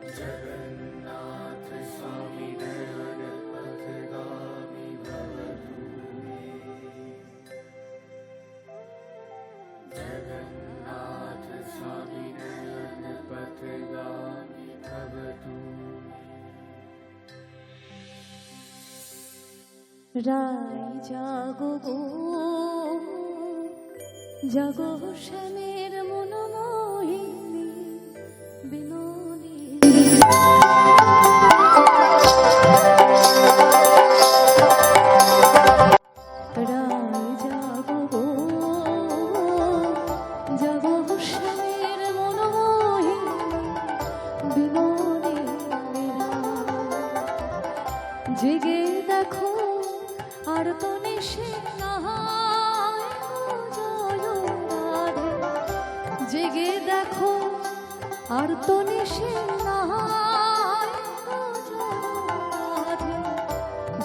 जगन्नाथ स्वामी नयन पथगामी भवतु मे। जगन्नाथ स्वामी नयन पथगामी भवतु मे। রায় জাগো গো জাগো শ্যামের মনোমোহিনী বিনোদিনী। রায় জাগো গো জাগো শ্যামের মনোমোহিনী বিনোদিনী। জেগে দেখো আর তো নিশে নাহায় জয় রাধে। জেগে দেখো আর তো নিশে নাহায় জয় রাধে।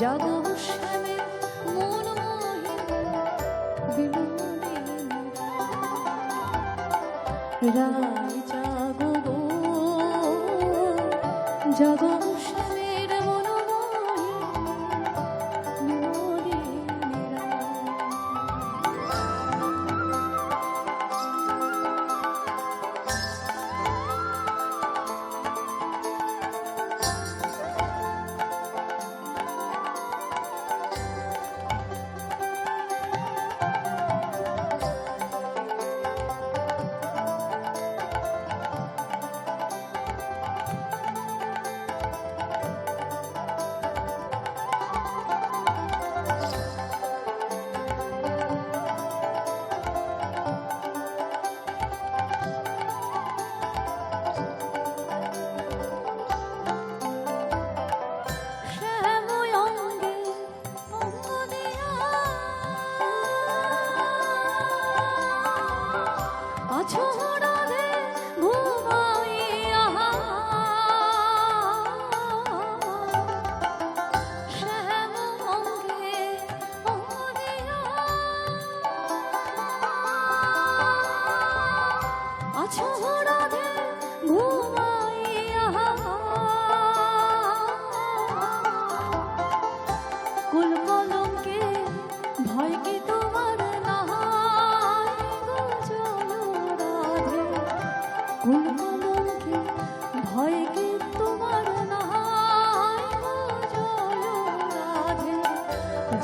জাগো শ্যামে মন মোহিনী বিনোদিনী। রায় জাগো গো জাগো শ্যামের মন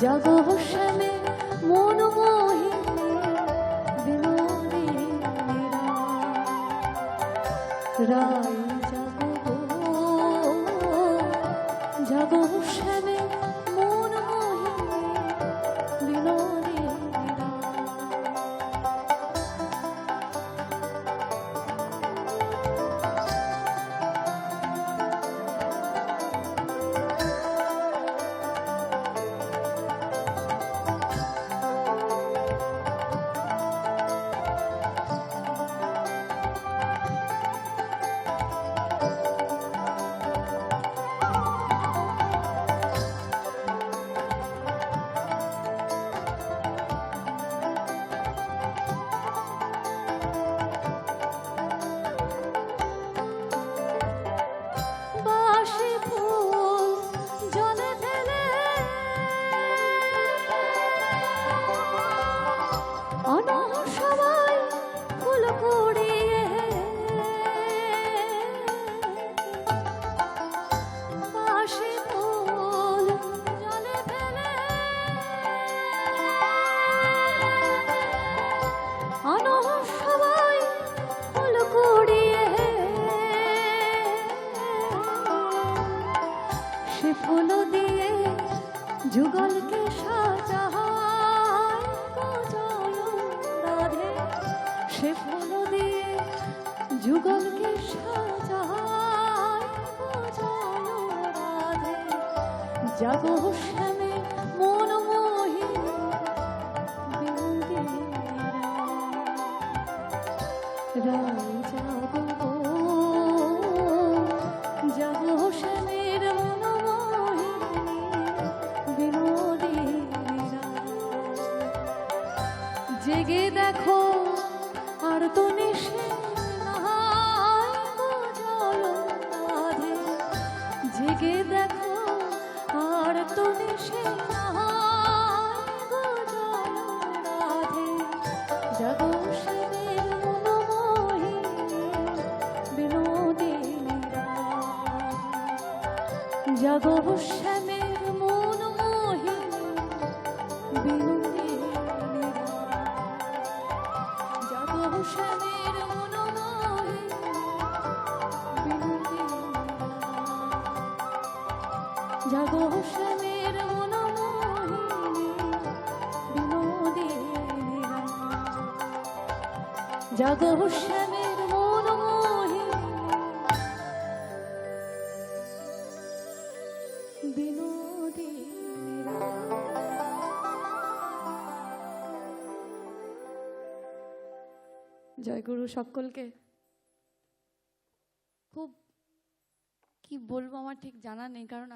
জাগো শ্যামে মন মোহিনী বিনোদিনী। রায় জাগো গো জাগো শ্যামে মন মোহিনী বিনোদিনী। ফুল দিয়ে যুগলকে সাজায় জয় রাধে। সে ফুল দিয়ে যুগলকে সাজায় জয় রাধে। জাগো শ্যামে মন মোহিনী বিনোদিনী। রায় জাগো জাগো শ্যামের মন মোহিনী বিনোদিনী। জেগে দেখো আর তো নিশে নাহায় জয় নাই গো জয় রাধে, জাগো শ্যামের মনোমোহিনী বিনোদিনী রাধে, জাগো শ্যামের মনোমোহিনী বিনোদিনী রাধে, জাগো শ্যামের মনোমোহিনী বিনোদিনী রাধে, জাগো শ্যামের মনোমোহিনী বিনোদিনী রাধে, জাগো শ্যামের মনোমোহিনী বিনোদিনী রাধে। জয়গুরু সকলকে। খুব কি বলবো আমার ঠিক জানা নেই, কারণ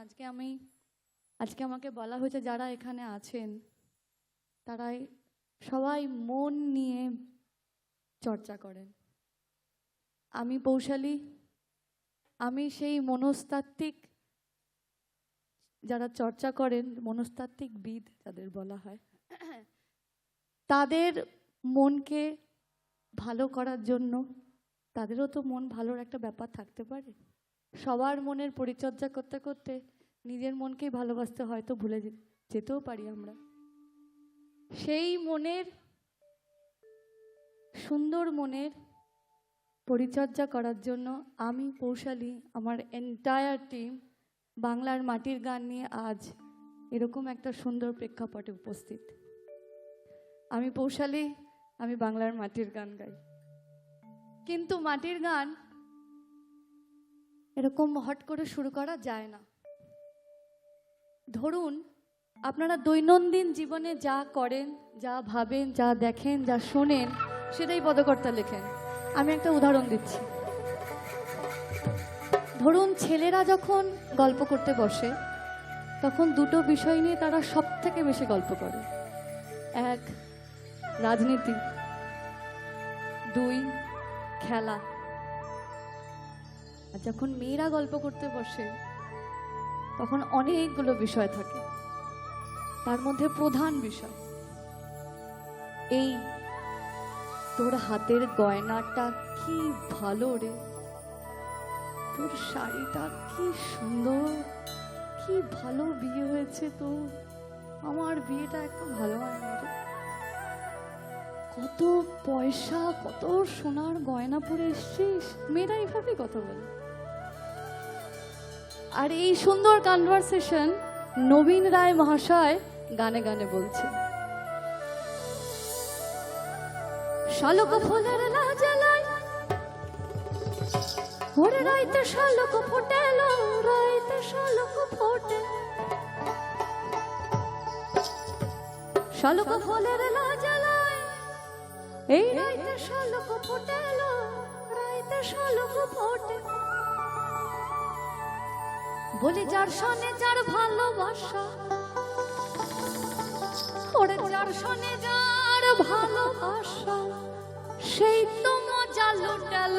আজকে আমাকে বলা হয়েছে যারা এখানে আছেন তারাই সবাই মন নিয়ে চর্চা করেন। আমি পৌশালী, আমি সেই মনস্তাত্ত্বিক যারা চর্চা করেন, মনস্তাত্ত্বিক বিদ যাদের বলা হয়, তাদের মনকে ভালো করার জন্য, তাদেরও তো মন ভালোর একটা ব্যাপার থাকতে পারে। সবার মনের পরিচর্যা করতে করতে নিজের মনকেই ভালোবাসতে হয়তো ভুলে যেতেও পারি আমরা। সেই মনের, সুন্দর মনের পরিচর্যা করার জন্য আমি পৌশালী, আমার এন্টায়ার টিম বাংলার মাটির গান নিয়ে আজ এরকম একটা সুন্দর প্রেক্ষাপটে উপস্থিত। আমি পৌশালী, আমি বাংলার মাটির গান গাই, কিন্তু মাটির গান এরকম হট করে শুরু করা যায় না। ধরুন আপনারা দৈনন্দিন জীবনে যা করেন, যা ভাবেন, যা দেখেন, যা শোনেন, সেটাই পদকর্তা লেখেন। আমি একটা উদাহরণ দিচ্ছি। ধরুন ছেলেরা যখন গল্প করতে বসে তখন দুটো বিষয় নিয়ে তারা সব থেকে বেশি গল্প করে। এক, রাজনীতি। দুই, খেলা। আর যখন মেয়েরা গল্প করতে বসে তখন অনেকগুলো বিষয় থাকে, তার মধ্যে প্রধান বিষয় এই, তোর হাতের গয়নাটা কি ভালো রে, তোর শাড়িটা কি সুন্দর, কি ভালো বিয়ে হয়েছে তো, আমার বিয়েটা একটু ভালো হয় না রে, কত পয়সা, কত সোনার গয়না পরে এসছিস। মেয়েরা এইভাবেই কথা বলে। আর এই সুন্দর কনভারসেশন নবীন রায় মহাশয় গানে গানে বলছে। শালক ফুলের লাজালাই ওরে রাইতে শালক ফোটেল, রাইতে শালক ফোটে, শালক ফুলের লাজালাই এই রাইতে শালক ফোটেল, রাইতে শালক ফোটে, বলি যার সনে যার ভালোবাসা, ওরে যার সনে যার ভালোবাসা, সেই তো মজা লুটাল।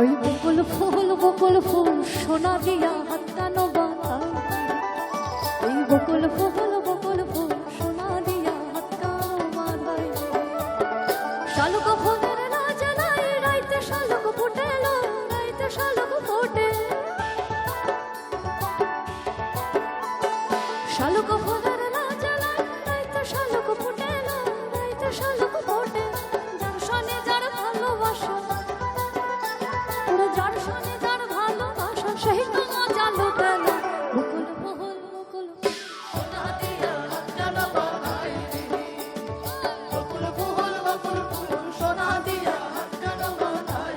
ওই বকুল ফুল সোনা দিয়া হাতানো বাঁধা, ওই বকুল ফুল সোনা দিয়া হাতানো বাঁধাই, শালক ফুলের লাজালাই রাইতে শালক ফুটেল, রাইতে শালক ফোটে, শালক ফুলের লাজালাই রাইতে শালক ফুটেল, রাইতে শালক ফোটে, যার সনে যার ভালোবাসা, ওরা যার সনে যার ভালোবাসা, সেই তো মজা লুটাল। বকুল সোনা দিয়া হাতানো বাঁধাই, বকুল সোনা দিয়া হাতানো বাঁধাই।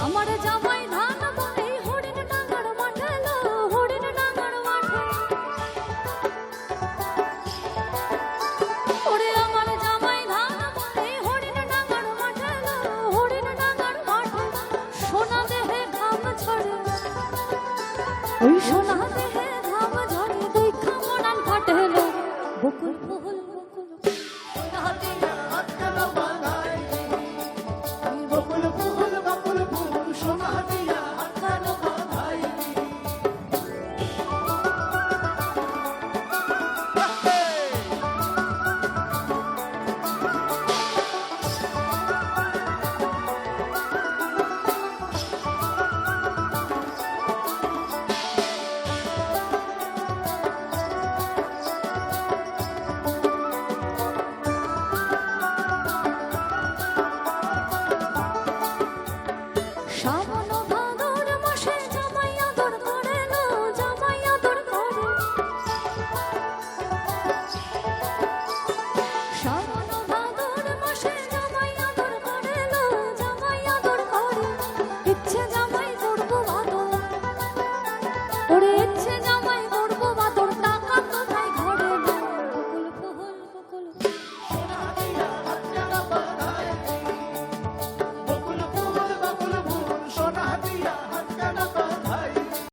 আমার জামাই ধান বাড়ি হরিণ ডাঙ্গার মাঠে, হরিণ ডাঙ্গার মাঠে, নাথ